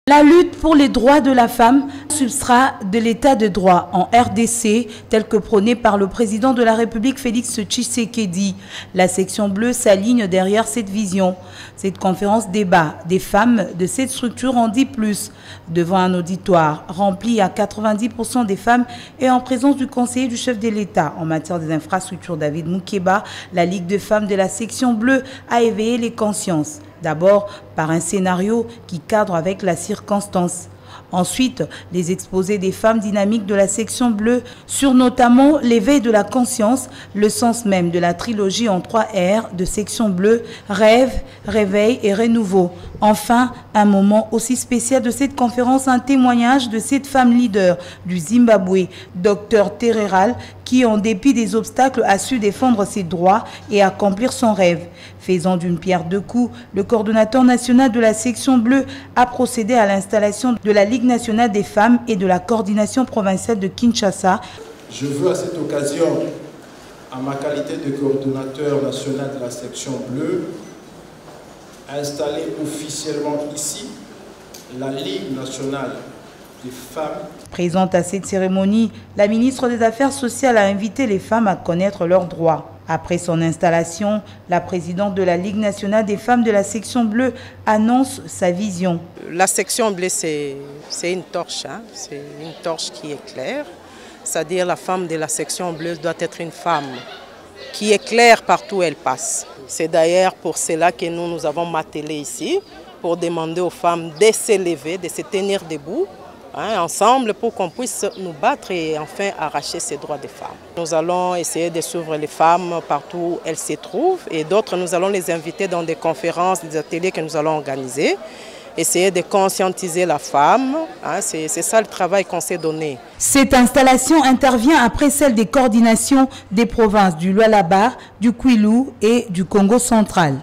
La lutte pour les droits de la femme, substrat de l'état de droit en RDC, tel que prôné par le président de la République Félix Tshisekedi. La section bleue s'aligne derrière cette vision. Cette conférence débat des femmes de cette structure en dit plus. Devant un auditoire rempli à 90% des femmes et en présence du conseiller du chef de l'État en matière des infrastructures David Moukeba, la Ligue de femmes de la section bleue a éveillé les consciences. D'abord par un scénario qui cadre avec la circonstance. Ensuite, les exposés des femmes dynamiques de la section bleue sur notamment l'éveil de la conscience, le sens même de la trilogie en 3 R de section bleue, rêve, réveil et renouveau. Enfin, un moment aussi spécial de cette conférence, un témoignage de cette femme leader du Zimbabwe, Dr Tereral, qui en dépit des obstacles a su défendre ses droits et accomplir son rêve. Faisant d'une pierre deux coups, le coordonnateur national de la section bleue a procédé à l'installation de la Ligue nationale des femmes et de la coordination provinciale de Kinshasa. Je veux à cette occasion, en ma qualité de coordonnateur national de la section bleue, installer officiellement ici la Ligue nationale des femmes. Présente à cette cérémonie, la ministre des Affaires sociales a invité les femmes à connaître leurs droits. Après son installation, la présidente de la Ligue nationale des femmes de la section bleue annonce sa vision. La section bleue, c'est une torche, hein? C'est une torche qui éclaire. C'est-à-dire la femme de la section bleue doit être une femme qui éclaire partout où elle passe. C'est d'ailleurs pour cela que nous avons m'attelé ici, pour demander aux femmes de s'élever, de se tenir debout, ensemble pour qu'on puisse nous battre et enfin arracher ces droits des femmes. Nous allons essayer de suivre les femmes partout où elles se trouvent et d'autres, nous allons les inviter dans des conférences, des ateliers que nous allons organiser. Essayer de conscientiser la femme, c'est ça le travail qu'on s'est donné. Cette installation intervient après celle des coordinations des provinces du Lualaba, du Kwilu et du Congo central.